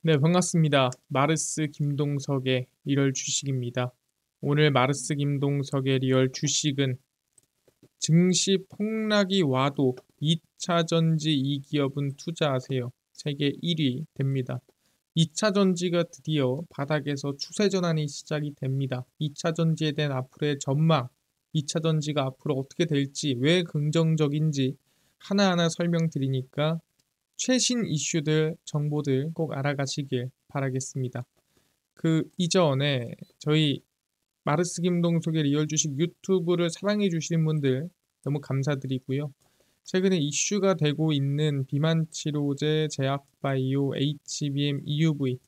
네, 반갑습니다. 마르스 김동석의 리얼 주식입니다. 오늘 마르스 김동석의 리얼 주식은 증시 폭락이 와도 2차 전지 이 기업은 투자하세요. 세계 1위 됩니다. 2차 전지가 드디어 바닥에서 추세 전환이 시작이 됩니다. 2차 전지에 대한 앞으로의 전망, 2차 전지가 앞으로 어떻게 될지, 왜 긍정적인지 하나하나 설명드리니까 최신 이슈들, 정보들 꼭 알아가시길 바라겠습니다. 그 이전에 저희 마르스 김동석의 리얼 주식 유튜브를 사랑해 주시는 분들 너무 감사드리고요. 최근에 이슈가 되고 있는 비만 치료제, 제약바이오, HBM, EUV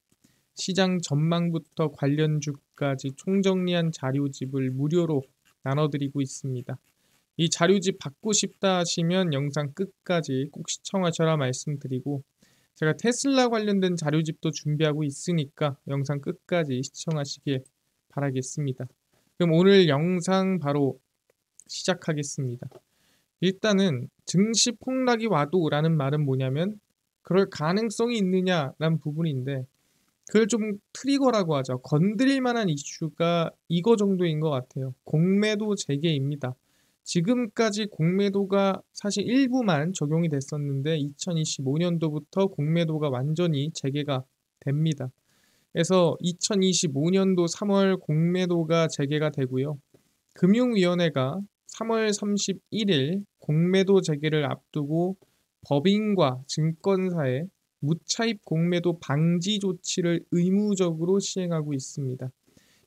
시장 전망부터 관련주까지 총정리한 자료집을 무료로 나눠드리고 있습니다. 이 자료집 받고 싶다 하시면 영상 끝까지 꼭 시청하셔라 말씀드리고, 제가 테슬라 관련된 자료집도 준비하고 있으니까 영상 끝까지 시청하시길 바라겠습니다. 그럼 오늘 영상 바로 시작하겠습니다. 일단은 증시 폭락이 와도 라는 말은 뭐냐면 그럴 가능성이 있느냐라는 부분인데, 그걸 좀 트리거라고 하죠. 건드릴 만한 이슈가 이거 정도인 것 같아요. 공매도 재개입니다. 지금까지 공매도가 사실 일부만 적용이 됐었는데 2025년도부터 공매도가 완전히 재개가 됩니다. 그래서 2025년도 3월 공매도가 재개가 되고요. 금융위원회가 3월 31일 공매도 재개를 앞두고 법인과 증권사에 무차입 공매도 방지 조치를 의무적으로 시행하고 있습니다.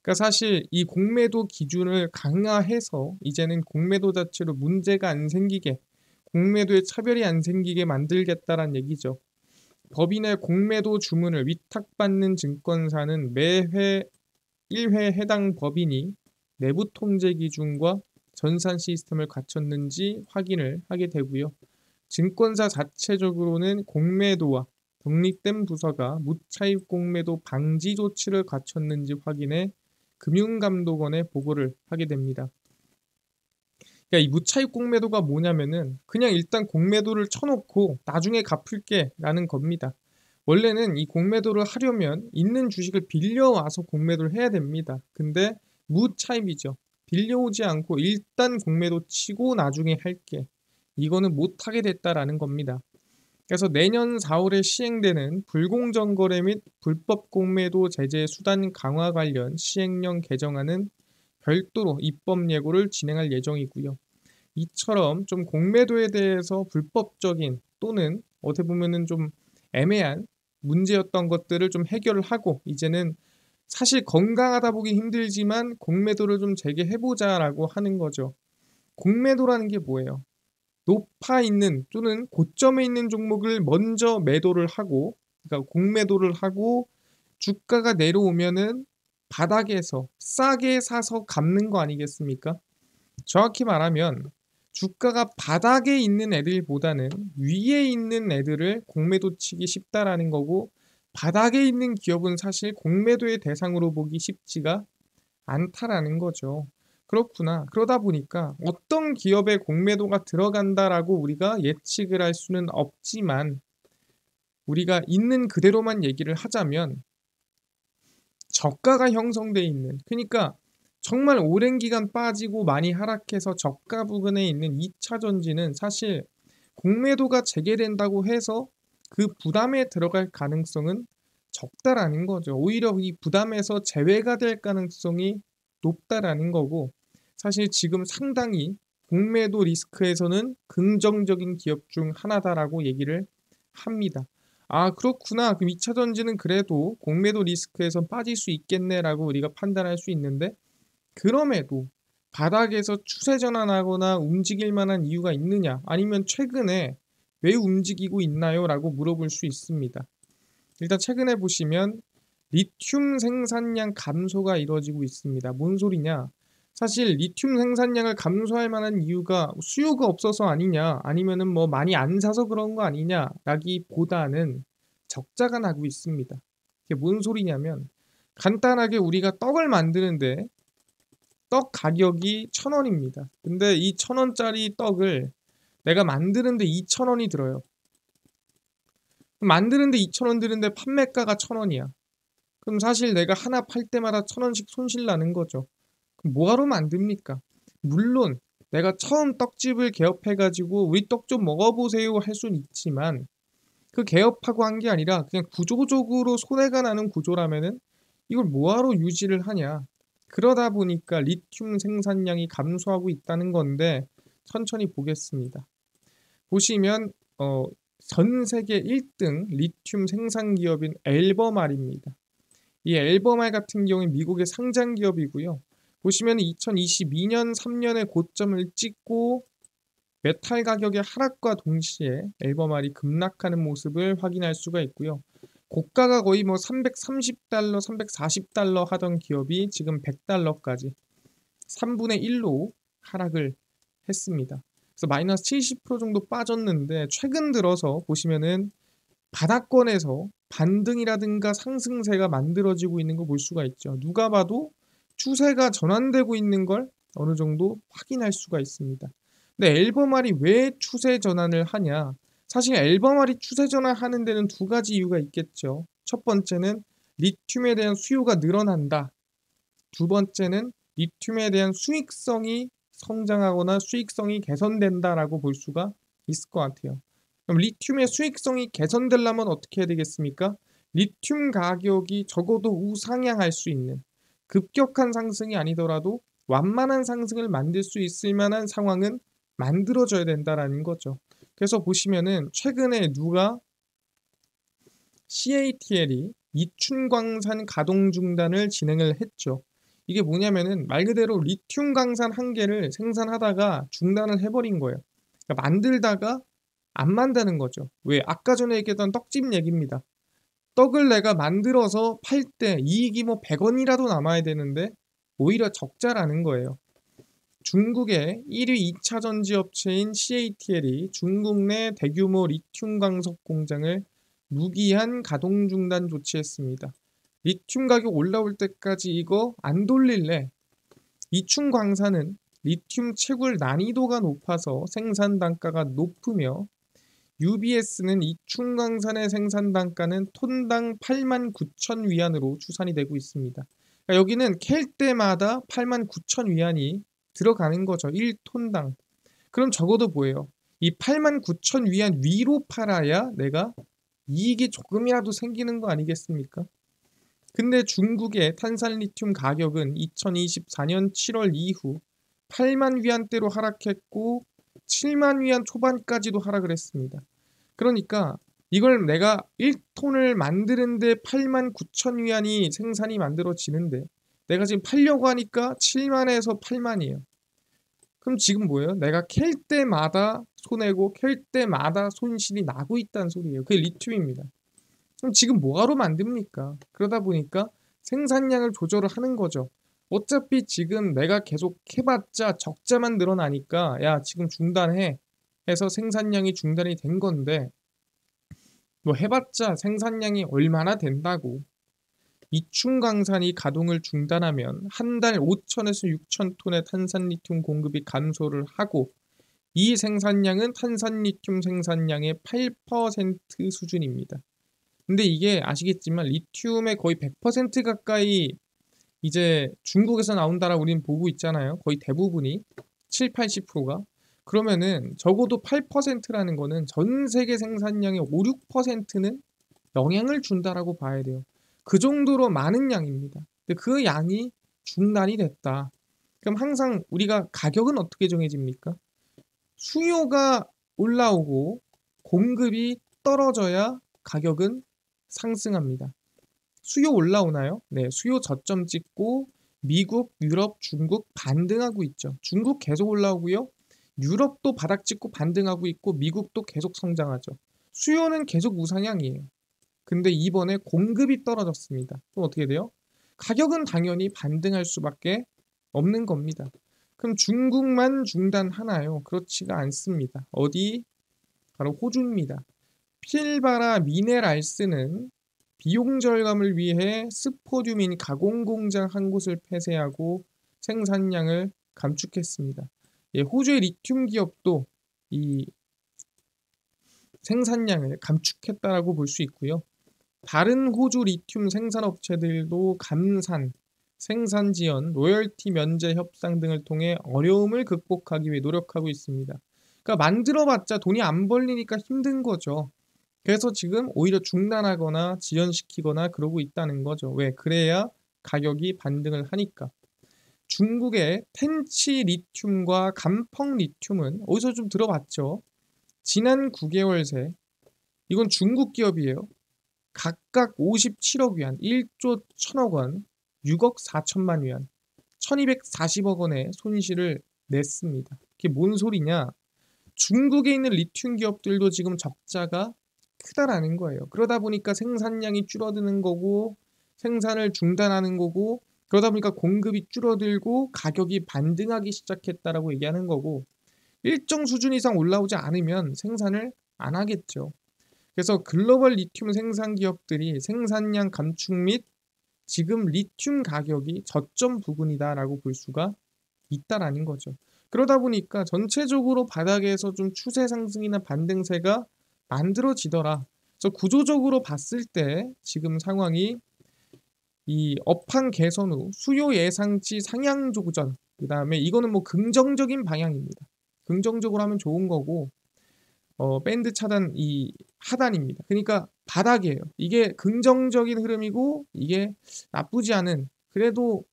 그러니까 사실 이 공매도 기준을 강화해서 이제는 공매도 자체로 문제가 안 생기게, 공매도에 차별이 안 생기게 만들겠다란 얘기죠. 법인의 공매도 주문을 위탁받는 증권사는 매회 1회 해당 법인이 내부 통제 기준과 전산 시스템을 갖췄는지 확인을 하게 되고요. 증권사 자체적으로는 공매도와 독립된 부서가 무차입 공매도 방지 조치를 갖췄는지 확인해 금융감독원에 보고를 하게 됩니다. 그러니까 이 무차입 공매도가 뭐냐면은 그냥 일단 공매도를 쳐놓고 나중에 갚을게 라는 겁니다. 원래는 이 공매도를 하려면 있는 주식을 빌려와서 공매도를 해야 됩니다. 근데 무차입이죠. 빌려오지 않고 일단 공매도 치고 나중에 할게. 이거는 못하게 됐다라는 겁니다. 그래서 내년 4월에 시행되는 불공정 거래 및 불법 공매도 제재 수단 강화 관련 시행령 개정안은 별도로 입법 예고를 진행할 예정이고요. 이처럼 좀 공매도에 대해서 불법적인 또는 어떻게 보면은 좀 애매한 문제였던 것들을 좀 해결을 하고, 이제는 사실 건강하다 보기 힘들지만 공매도를 좀 재개해보자라고 하는 거죠. 공매도라는 게 뭐예요? 높아 있는 또는 고점에 있는 종목을 먼저 매도를 하고, 그러니까 공매도를 하고 주가가 내려오면은 바닥에서 싸게 사서 갚는 거 아니겠습니까? 정확히 말하면 주가가 바닥에 있는 애들보다는 위에 있는 애들을 공매도 치기 쉽다라는 거고, 바닥에 있는 기업은 사실 공매도의 대상으로 보기 쉽지가 않다라는 거죠. 그렇구나. 그러다 보니까 어떤 기업에 공매도가 들어간다라고 우리가 예측을 할 수는 없지만, 우리가 있는 그대로만 얘기를 하자면 저가가 형성돼 있는, 그러니까 정말 오랜 기간 빠지고 많이 하락해서 저가 부근에 있는 2차 전지는 사실 공매도가 재개된다고 해서 그 부담에 들어갈 가능성은 적다라는 거죠. 오히려 이 부담에서 제외가 될 가능성이 높다라는 거고, 사실 지금 상당히 공매도 리스크에서는 긍정적인 기업 중 하나다라고 얘기를 합니다. 아, 그렇구나. 그럼 2차 전지는 그래도 공매도 리스크에선 빠질 수 있겠네라고 우리가 판단할 수 있는데, 그럼에도 바닥에서 추세 전환하거나 움직일 만한 이유가 있느냐, 아니면 최근에 왜 움직이고 있나요? 라고 물어볼 수 있습니다. 일단 최근에 보시면 리튬 생산량 감소가 이루어지고 있습니다. 뭔 소리냐? 사실 리튬 생산량을 감소할 만한 이유가 수요가 없어서 아니냐, 아니면은 뭐 많이 안 사서 그런 거 아니냐라기보다는 적자가 나고 있습니다. 이게 뭔 소리냐면, 간단하게 우리가 떡을 만드는데 떡 가격이 1,000원입니다. 근데 이 1,000원짜리 떡을 내가 만드는데 2,000원이 들어요. 만드는데 2,000원 드는데 판매가가 1,000원이야. 그럼 사실 내가 하나 팔 때마다 1,000원씩 손실 나는 거죠. 그럼 뭐하러 만듭니까? 물론 내가 처음 떡집을 개업해가지고 우리 떡 좀 먹어보세요 할 수는 있지만 그 개업하고 한 게 아니라 그냥 구조적으로 손해가 나는 구조라면은 이걸 뭐하러 유지를 하냐. 그러다 보니까 리튬 생산량이 감소하고 있다는 건데 천천히 보겠습니다. 보시면 전 세계 1등 리튬 생산 기업인 앨버말입니다. 이 앨버말 같은 경우는 미국의 상장 기업이고요. 보시면 2022년 3년에 고점을 찍고 메탈 가격의 하락과 동시에 앨버말이 급락하는 모습을 확인할 수가 있고요. 고가가 거의 뭐 330달러, 340달러 하던 기업이 지금 100달러까지 3분의 1로 하락을 했습니다. 그래서 마이너스 70% 정도 빠졌는데 최근 들어서 보시면은 바닥권에서 반등이라든가 상승세가 만들어지고 있는 거 볼 수가 있죠. 누가 봐도 추세가 전환되고 있는 걸 어느 정도 확인할 수가 있습니다. 근데 앨범알이 왜 추세 전환을 하냐? 사실 앨범알이 추세 전환하는 데는 두 가지 이유가 있겠죠. 첫 번째는 리튬에 대한 수요가 늘어난다. 두 번째는 리튬에 대한 수익성이 성장하거나 수익성이 개선된다라고 볼 수가 있을 것 같아요. 그럼 리튬의 수익성이 개선되려면 어떻게 해야 되겠습니까? 리튬 가격이 적어도 우상향할 수 있는 급격한 상승이 아니더라도 완만한 상승을 만들 수 있을 만한 상황은 만들어져야 된다라는 거죠. 그래서 보시면은 최근에 누가 CATL이 이춘광산 가동 중단을 진행을 했죠. 이게 뭐냐면은 말 그대로 리튬 강산 한 개를 생산하다가 중단을 해버린 거예요. 그러니까 만들다가 안 만드는 거죠. 왜? 아까 전에 얘기했던 떡집 얘기입니다. 떡을 내가 만들어서 팔 때 이익이 뭐 100원이라도 남아야 되는데 오히려 적자라는 거예요. 중국의 1위 2차 전지 업체인 CATL이 중국 내 대규모 리튬 광석 공장을 무기한 가동 중단 조치했습니다. 리튬 가격 올라올 때까지 이거 안 돌릴래. 이춘 광산은 리튬 채굴 난이도가 높아서 생산 단가가 높으며 UBS는 이춘 광산의 생산 단가는 톤당 89,000 위안으로 추산이 되고 있습니다. 그러니까 여기는 캘 때마다 89,000 위안이 들어가는 거죠. 1톤당. 그럼 적어도 뭐예요? 이 89,000 위안 위로 팔아야 내가 이익이 조금이라도 생기는 거 아니겠습니까? 근데 중국의 탄산 리튬 가격은 2024년 7월 이후 8만 위안대로 하락했고 7만 위안 초반까지도 하락을 했습니다. 그러니까 이걸 내가 1톤을 만드는데 8만 9천 위안이 생산이 만들어지는데 내가 지금 팔려고 하니까 7만에서 8만이에요. 그럼 지금 뭐예요? 내가 캘 때마다 손해고 캘 때마다 손실이 나고 있다는 소리예요. 그게 리튬입니다. 그럼 지금 뭐하러 만듭니까? 그러다 보니까 생산량을 조절을 하는 거죠. 어차피 지금 내가 계속 해봤자 적자만 늘어나니까 야 지금 중단해 해서 생산량이 중단이 된 건데 뭐 해봤자 생산량이 얼마나 된다고. 이춘강산이 가동을 중단하면 한 달 5천에서 6천 톤의 탄산리튬 공급이 감소를 하고 이 생산량은 탄산리튬 생산량의 8% 수준입니다. 근데 이게 아시겠지만 리튬의 거의 100% 가까이 이제 중국에서 나온다라고 우리는 보고 있잖아요. 거의 대부분이 7, 80%가. 그러면은 적어도 8%라는 거는 전 세계 생산량의 5, 6%는 영향을 준다라고 봐야 돼요. 그 정도로 많은 양입니다. 근데 그 양이 중단이 됐다. 그럼 항상 우리가 가격은 어떻게 정해집니까? 수요가 올라오고 공급이 떨어져야 가격은 상승합니다. 수요 올라오나요? 네, 수요 저점 찍고 미국, 유럽, 중국 반등하고 있죠. 중국 계속 올라오고요. 유럽도 바닥 찍고 반등하고 있고 미국도 계속 성장하죠. 수요는 계속 우상향이에요. 근데 이번에 공급이 떨어졌습니다. 그럼 어떻게 돼요? 가격은 당연히 반등할 수밖에 없는 겁니다. 그럼 중국만 중단하나요? 그렇지가 않습니다. 어디? 바로 호주입니다. 필바라 미네랄스는 비용 절감을 위해 스포듐인 가공 공장 한 곳을 폐쇄하고 생산량을 감축했습니다. 예, 호주의 리튬 기업도 이 생산량을 감축했다라고 볼 수 있고요. 다른 호주 리튬 생산업체들도 감산, 생산 지연, 로열티 면제 협상 등을 통해 어려움을 극복하기 위해 노력하고 있습니다. 그러니까 만들어봤자 돈이 안 벌리니까 힘든 거죠. 그래서 지금 오히려 중단하거나 지연시키거나 그러고 있다는 거죠. 왜? 그래야 가격이 반등을 하니까. 중국의 텐치 리튬과 감펑 리튬은 어디서 좀 들어봤죠? 지난 9개월 새 이건 중국 기업이에요. 각각 57억 위안, 1조 1천억 원, 6억 4천만 위안, 1240억 원의 손실을 냈습니다. 그게 뭔 소리냐? 중국에 있는 리튬 기업들도 지금 적자가 크다라는 거예요. 그러다 보니까 생산량이 줄어드는 거고 생산을 중단하는 거고 그러다 보니까 공급이 줄어들고 가격이 반등하기 시작했다라고 얘기하는 거고 일정 수준 이상 올라오지 않으면 생산을 안 하겠죠. 그래서 글로벌 리튬 생산 기업들이 생산량 감축 및 지금 리튬 가격이 저점 부근이다라고 볼 수가 있다라는 거죠. 그러다 보니까 전체적으로 바닥에서 좀 추세 상승이나 반등세가 만들어지더라. 그래서 구조적으로 봤을 때 지금 상황이 이 업황 개선 후 수요 예상치 상향 조정, 그 다음에 이거는 뭐 긍정적인 방향입니다. 긍정적으로 하면 좋은 거고 밴드 차단 이 하단입니다. 그러니까 바닥이에요. 이게 긍정적인 흐름이고 이게 나쁘지 않은 그래도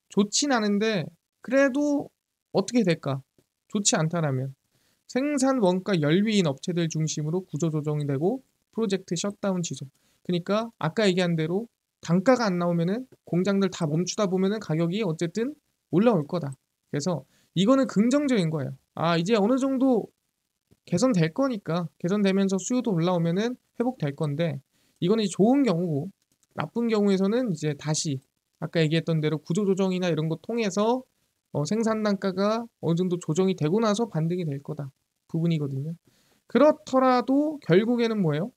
좋진 않은데 그래도 어떻게 될까? 좋지 않다라면 생산 원가 열위인 업체들 중심으로 구조 조정이 되고 프로젝트 셧다운 지속. 그러니까 아까 얘기한 대로 단가가 안 나오면은 공장들 다 멈추다 보면은 가격이 어쨌든 올라올 거다. 그래서 이거는 긍정적인 거예요. 아, 이제 어느 정도 개선될 거니까 개선되면서 수요도 올라오면은 회복될 건데 이거는 좋은 경우고 나쁜 경우에서는 이제 다시 아까 얘기했던 대로 구조조정이나 이런 거 통해서 생산 단가가 어느 정도 조정이 되고 나서 반등이 될 거다 부분이거든요. 그렇더라도 결국에는 뭐예요?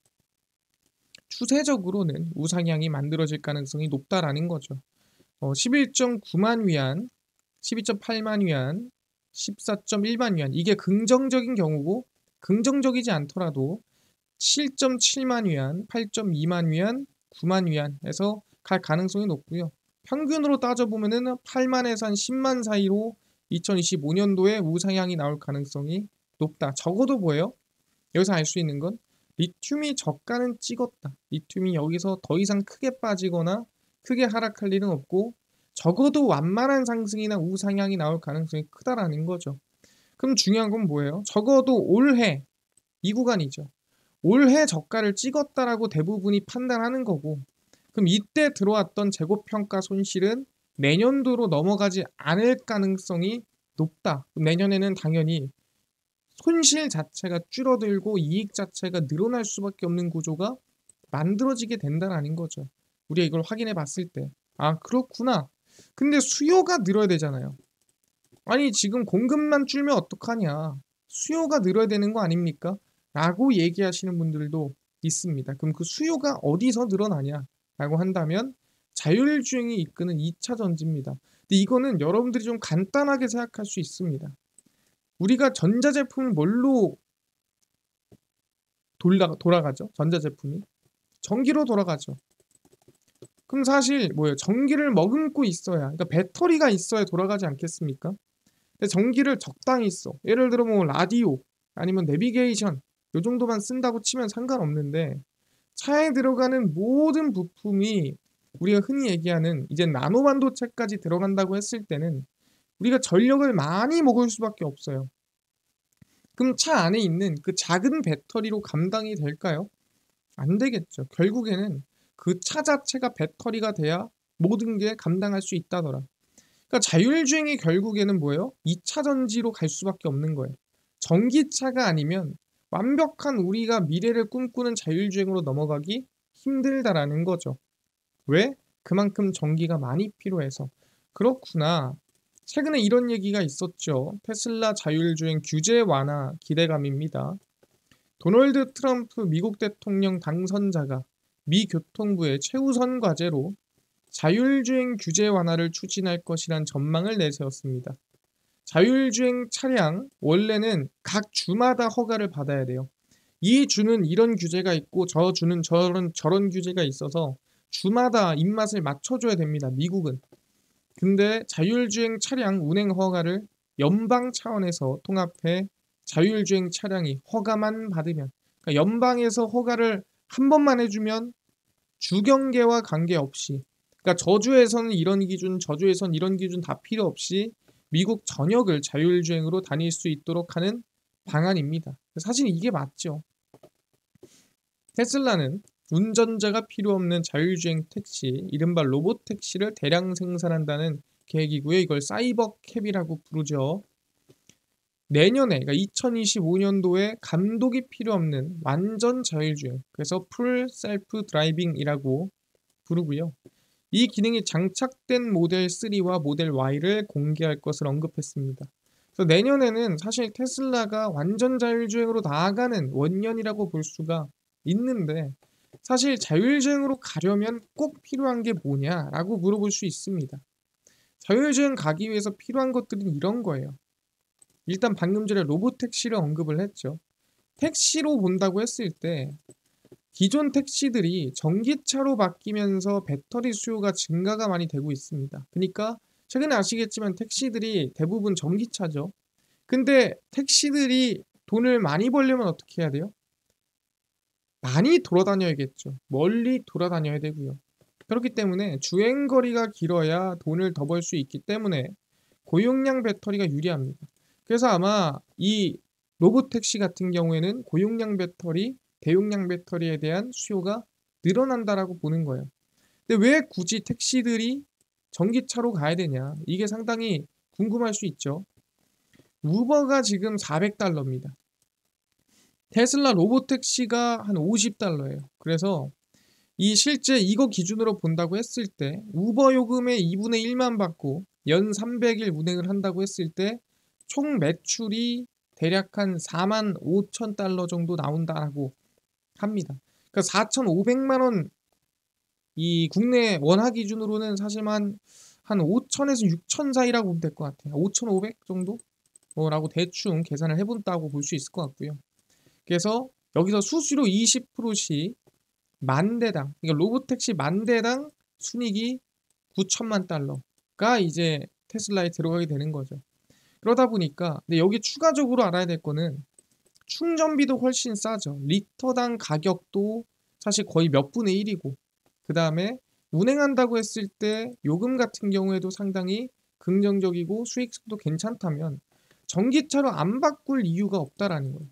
추세적으로는 우상향이 만들어질 가능성이 높다라는 거죠. 11.9만 위안, 12.8만 위안, 14.1만 위안 이게 긍정적인 경우고 긍정적이지 않더라도 7.7만 위안, 8.2만 위안, 9만 위안에서 갈 가능성이 높고요. 평균으로 따져보면은 8만에서 한 10만 사이로 2025년도에 우상향이 나올 가능성이 높다. 적어도 뭐예요? 여기서 알 수 있는 건 리튬이 저가는 찍었다. 리튬이 여기서 더 이상 크게 빠지거나 크게 하락할 일은 없고 적어도 완만한 상승이나 우상향이 나올 가능성이 크다라는 거죠. 그럼 중요한 건 뭐예요? 적어도 올해 이 구간이죠. 올해 저가를 찍었다라고 대부분이 판단하는 거고 그럼 이때 들어왔던 재고평가 손실은 내년도로 넘어가지 않을 가능성이 높다. 내년에는 당연히 손실 자체가 줄어들고 이익 자체가 늘어날 수밖에 없는 구조가 만들어지게 된다는 거죠. 우리가 이걸 확인해 봤을 때. 아, 그렇구나. 근데 수요가 늘어야 되잖아요. 아니, 지금 공급만 줄면 어떡하냐. 수요가 늘어야 되는 거 아닙니까? 라고 얘기하시는 분들도 있습니다. 그럼 그 수요가 어디서 늘어나냐? 라고 한다면 자율주행이 이끄는 2차 전지입니다. 근데 이거는 여러분들이 좀 간단하게 생각할 수 있습니다. 우리가 전자제품을 뭘로 돌아가죠? 전자제품이 전기로 돌아가죠. 그럼 사실 뭐예요? 전기를 머금고 있어야, 그러니까 배터리가 있어야 돌아가지 않겠습니까? 근데 전기를 적당히 써. 예를 들어 뭐 라디오 아니면 내비게이션 요 정도만 쓴다고 치면 상관없는데 차에 들어가는 모든 부품이 우리가 흔히 얘기하는 이제 나노 반도체까지 들어간다고 했을 때는 우리가 전력을 많이 먹을 수밖에 없어요. 그럼 차 안에 있는 그 작은 배터리로 감당이 될까요? 안 되겠죠. 결국에는 그 차 자체가 배터리가 돼야 모든 게 감당할 수 있다더라. 그러니까 자율주행이 결국에는 뭐예요? 2차 전지로 갈 수밖에 없는 거예요. 전기차가 아니면 완벽한 우리가 미래를 꿈꾸는 자율주행으로 넘어가기 힘들다라는 거죠. 왜? 그만큼 전기가 많이 필요해서. 그렇구나. 최근에 이런 얘기가 있었죠. 테슬라 자율주행 규제 완화 기대감입니다. 도널드 트럼프 미국 대통령 당선자가 미 교통부의 최우선 과제로 자율주행 규제 완화를 추진할 것이란 전망을 내세웠습니다. 자율주행 차량 원래는 각 주마다 허가를 받아야 돼요. 이 주는 이런 규제가 있고 저 주는 저런 규제가 있어서 주마다 입맛을 맞춰줘야 됩니다. 미국은. 근데 자율주행 차량 운행 허가를 연방 차원에서 통합해 자율주행 차량이 허가만 받으면, 그러니까 연방에서 허가를 한 번만 해주면 주경계와 관계없이, 그러니까 저주에서는 이런 기준, 저주에서는 이런 기준 다 필요 없이 미국 전역을 자율주행으로 다닐 수 있도록 하는 방안입니다. 사실 이게 맞죠. 테슬라는 운전자가 필요 없는 자율주행 택시, 이른바 로봇 택시를 대량 생산한다는 계획이고요. 이걸 사이버캡이라고 부르죠. 내년에, 그러니까 2025년도에 감독이 필요 없는 완전 자율주행, 그래서 풀 셀프 드라이빙이라고 부르고요. 이 기능이 장착된 모델 3와 모델 Y를 공개할 것을 언급했습니다. 그래서 내년에는 사실 테슬라가 완전 자율주행으로 나아가는 원년이라고 볼 수가 있는데, 사실 자율주행으로 가려면 꼭 필요한 게 뭐냐라고 물어볼 수 있습니다. 자율주행 가기 위해서 필요한 것들은 이런 거예요. 일단 방금 전에 로봇택시를 언급을 했죠. 택시로 본다고 했을 때 기존 택시들이 전기차로 바뀌면서 배터리 수요가 증가가 많이 되고 있습니다. 그러니까 최근에 아시겠지만 택시들이 대부분 전기차죠. 근데 택시들이 돈을 많이 벌려면 어떻게 해야 돼요? 많이 돌아다녀야겠죠. 멀리 돌아다녀야 되고요. 그렇기 때문에 주행거리가 길어야 돈을 더 벌 수 있기 때문에 고용량 배터리가 유리합니다. 그래서 아마 이 로봇택시 같은 경우에는 고용량 배터리, 대용량 배터리에 대한 수요가 늘어난다라고 보는 거예요. 근데 왜 굳이 택시들이 전기차로 가야 되냐? 이게 상당히 궁금할 수 있죠. 우버가 지금 $400입니다. 테슬라 로봇택시가 한 $50예요. 그래서 이 실제 이거 기준으로 본다고 했을 때 우버 요금의 2분의 1만 받고 연 300일 운행을 한다고 했을 때 총 매출이 대략 한 $45,000 정도 나온다고 합니다. 그러니까 4,500만 원, 이 국내 원화 기준으로는 사실 한 5천에서 6천 사이라고 보면 될 것 같아요. 5,500 정도? 라고 대충 계산을 해본다고 볼 수 있을 것 같고요. 그래서 여기서 수수료 20%씩 만 대당, 그러니까 로봇택시 만 대당 순이익이 $9,000만 가 이제 테슬라에 들어가게 되는 거죠. 그러다 보니까, 근데 여기 추가적으로 알아야 될 거는 충전비도 훨씬 싸죠. 리터당 가격도 사실 거의 몇 분의 1이고, 그 다음에 운행한다고 했을 때 요금 같은 경우에도 상당히 긍정적이고 수익성도 괜찮다면 전기차로 안 바꿀 이유가 없다라는 거예요.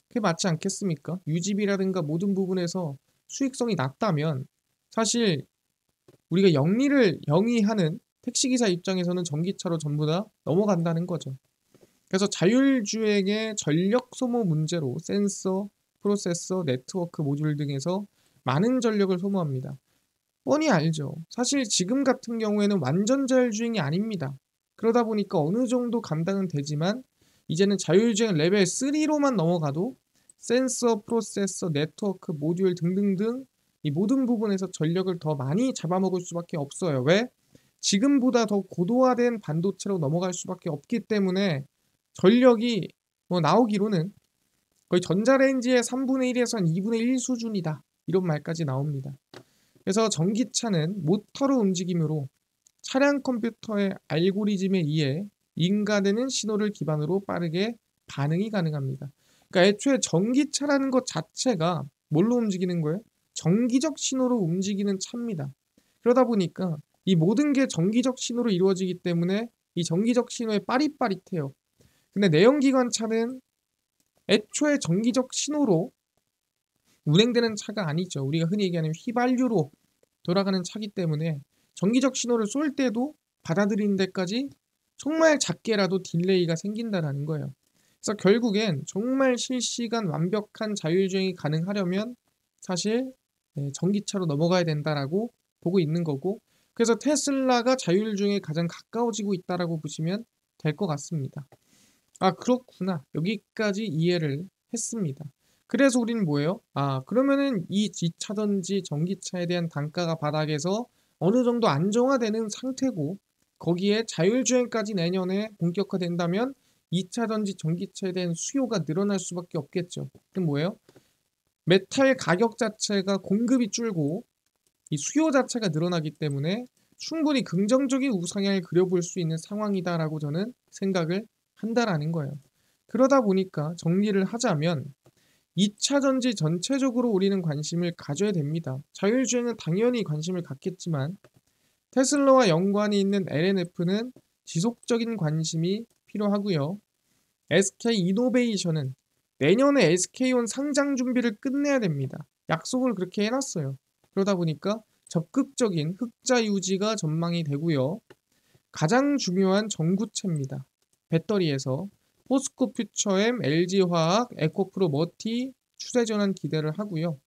그게 맞지 않겠습니까? 유지비라든가 모든 부분에서 수익성이 낮다면 사실 우리가 영리를 영위하는 택시기사 입장에서는 전기차로 전부 다 넘어간다는 거죠. 그래서 자율주행의 전력 소모 문제로 센서, 프로세서, 네트워크 모듈 등에서 많은 전력을 소모합니다. 뻔히 알죠. 사실 지금 같은 경우에는 완전 자율주행이 아닙니다. 그러다 보니까 어느 정도 감당은 되지만 이제는 자율주행 레벨 3로만 넘어가도 센서, 프로세서, 네트워크, 모듈 등등등 이 모든 부분에서 전력을 더 많이 잡아먹을 수밖에 없어요. 왜? 지금보다 더 고도화된 반도체로 넘어갈 수밖에 없기 때문에 전력이 나오기로는 거의 전자레인지의 3분의 1에서 2분의 1 수준이다. 이런 말까지 나옵니다. 그래서 전기차는 모터로 움직이므로 차량 컴퓨터의 알고리즘에 의해 인가되는 신호를 기반으로 빠르게 반응이 가능합니다. 그러니까 애초에 전기차라는 것 자체가 뭘로 움직이는 거예요? 정기적 신호로 움직이는 차입니다. 그러다 보니까 이 모든 게 정기적 신호로 이루어지기 때문에 이 정기적 신호에 빠릿빠릿해요. 근데 내연기관차는 애초에 정기적 신호로 운행되는 차가 아니죠. 우리가 흔히 얘기하는 휘발유로 돌아가는 차기 때문에 정기적 신호를 쏠 때도 받아들이는 데까지 정말 작게라도 딜레이가 생긴다는 거예요. 그래서 결국엔 정말 실시간 완벽한 자율주행이 가능하려면 사실 전기차로 넘어가야 된다라고 보고 있는 거고, 그래서 테슬라가 자율주행에 가장 가까워지고 있다라고 보시면 될 것 같습니다. 아, 그렇구나. 여기까지 이해를 했습니다. 그래서 우리는 뭐예요? 아, 그러면은 이 기차든지 전기차에 대한 단가가 바닥에서 어느 정도 안정화되는 상태고, 거기에 자율주행까지 내년에 본격화된다면 2차전지 전기차에 대한 수요가 늘어날 수밖에 없겠죠. 그럼 뭐예요? 메탈 가격 자체가 공급이 줄고 이 수요 자체가 늘어나기 때문에 충분히 긍정적인 우상향을 그려볼 수 있는 상황이다라고 저는 생각을 한다라는 거예요. 그러다 보니까 정리를 하자면 2차 전지 전체적으로 우리는 관심을 가져야 됩니다. 자율주행은 당연히 관심을 갖겠지만 테슬라와 연관이 있는 LNF는 지속적인 관심이 필요하고요. SK이노베이션은 내년에 SK온 상장 준비를 끝내야 됩니다. 약속을 그렇게 해놨어요. 그러다 보니까 적극적인 흑자 유지가 전망이 되고요. 가장 중요한 전구체입니다. 배터리에서 포스코 퓨처엠, LG화학, 에코프로 머티 추세 전환 기대를 하고요.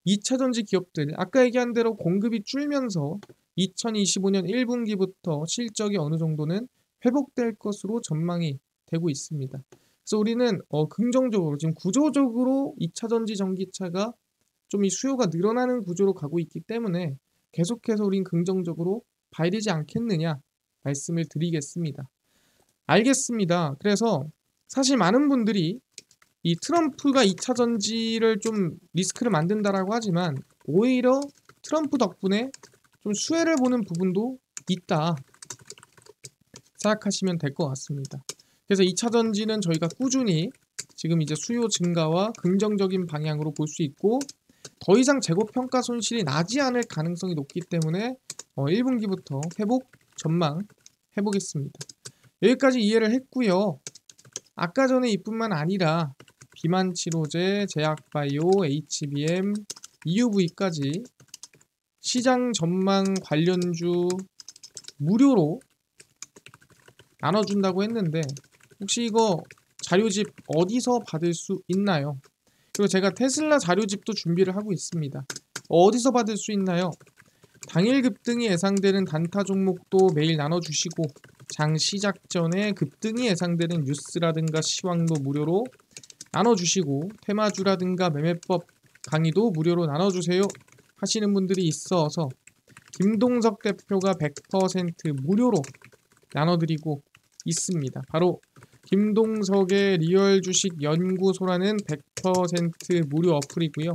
2차 전지 기업들 아까 얘기한 대로 공급이 줄면서 2025년 1분기부터 실적이 어느 정도는 회복될 것으로 전망이 되고 있습니다. 그래서 우리는 긍정적으로 지금 구조적으로 2차 전지 전기차가 좀 이 수요가 늘어나는 구조로 가고 있기 때문에 계속해서 우린 긍정적으로 봐야 되지 않겠느냐 말씀을 드리겠습니다. 알겠습니다. 그래서 사실 많은 분들이 이 트럼프가 2차 전지를 좀 리스크를 만든다라고 하지만 오히려 트럼프 덕분에 좀 수혜를 보는 부분도 있다 생각하시면 될 것 같습니다. 그래서 2차 전지는 저희가 꾸준히 지금 이제 수요 증가와 긍정적인 방향으로 볼 수 있고 더 이상 재고 평가 손실이 나지 않을 가능성이 높기 때문에 1분기부터 회복 전망 해보겠습니다. 여기까지 이해를 했고요. 아까 전에 이뿐만 아니라 비만 치료제, 제약바이오, HBM, EUV까지 시장 전망 관련주 무료로 나눠준다고 했는데 혹시 이거 자료집 어디서 받을 수 있나요? 그리고 제가 테슬라 자료집도 준비를 하고 있습니다. 어디서 받을 수 있나요? 당일 급등이 예상되는 단타 종목도 매일 나눠주시고 장 시작 전에 급등이 예상되는 뉴스라든가 시황도 무료로 나눠주시고 테마주라든가 매매법 강의도 무료로 나눠주세요 하시는 분들이 있어서 김동석 대표가 100% 무료로 나눠드리고 있습니다. 바로 김동석의 리얼 주식 연구소라는 100% 무료 어플이고요.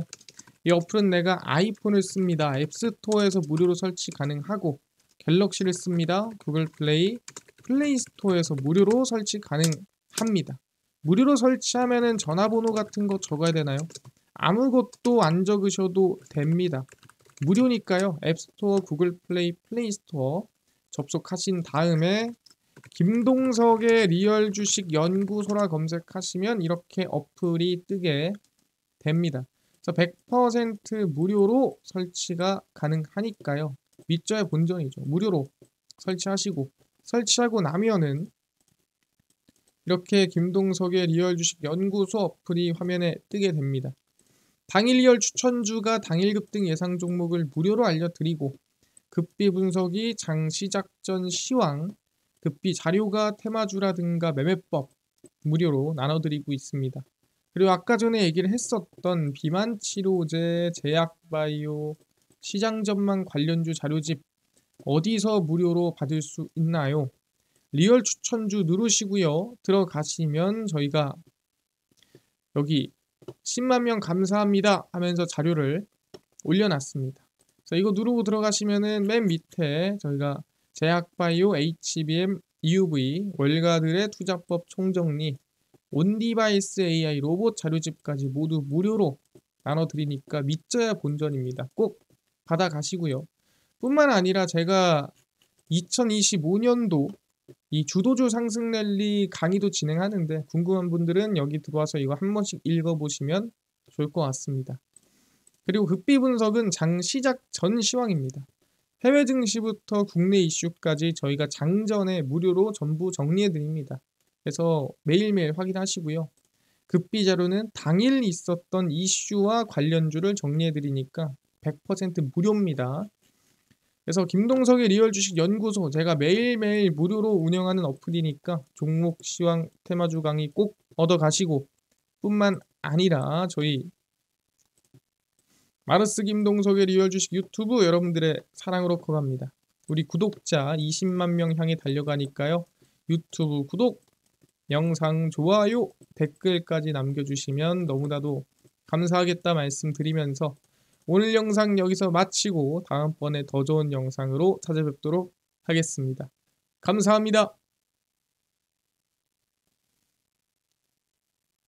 이 어플은 내가 아이폰을 씁니다. 앱스토어에서 무료로 설치 가능하고 갤럭시를 씁니다. 구글 플레이, 플레이스토어에서 무료로 설치 가능합니다. 무료로 설치하면은 전화번호 같은 거 적어야 되나요? 아무것도 안 적으셔도 됩니다. 무료니까요. 앱스토어, 구글 플레이, 플레이스토어 접속하신 다음에 김동석의 리얼 주식 연구소라 검색하시면 이렇게 어플이 뜨게 됩니다. 그래서 100% 무료로 설치가 가능하니까요. 믿져야 본전이죠. 무료로 설치하시고 설치하고 나면은 이렇게 김동석의 리얼 주식 연구소 어플이 화면에 뜨게 됩니다. 당일 리얼 추천주가 당일 급등 예상 종목을 무료로 알려드리고 급비 분석이 장 시작 전 시황, 급비 자료가 테마주라든가 매매법 무료로 나눠드리고 있습니다. 그리고 아까 전에 얘기를 했었던 비만 치료제, 제약바이오, 시장 전망 관련주 자료집 어디서 무료로 받을 수 있나요? 리얼 추천주 누르시고요. 들어가시면 저희가 여기 10만 명 감사합니다 하면서 자료를 올려놨습니다. 그래서 이거 누르고 들어가시면은 맨 밑에 저희가 제약바이오, HBM, EUV, 월가들의 투자법 총정리, 온디바이스 AI 로봇 자료집까지 모두 무료로 나눠드리니까 믿져야 본전입니다. 꼭 받아가시고요. 뿐만 아니라 제가 2025년도 이 주도주 상승 랠리 강의도 진행하는데 궁금한 분들은 여기 들어와서 이거 한 번씩 읽어보시면 좋을 것 같습니다. 그리고 급비 분석은 장 시작 전 시황입니다. 해외 증시부터 국내 이슈까지 저희가 장전에 무료로 전부 정리해드립니다. 그래서 매일매일 확인하시고요. 급비 자료는 당일 있었던 이슈와 관련주를 정리해드리니까 100% 무료입니다. 그래서 김동석의 리얼 주식 연구소 제가 매일매일 무료로 운영하는 어플이니까 종목 시황 테마주 강의 꼭 얻어가시고 뿐만 아니라 저희 마르스 김동석의 리얼 주식 유튜브 여러분들의 사랑으로 커갑니다. 우리 구독자 20만 명 향해 달려가니까요. 유튜브 구독, 영상 좋아요, 댓글까지 남겨주시면 너무나도 감사하겠다 말씀드리면서 오늘 영상 여기서 마치고 다음번에 더 좋은 영상으로 찾아뵙도록 하겠습니다. 감사합니다.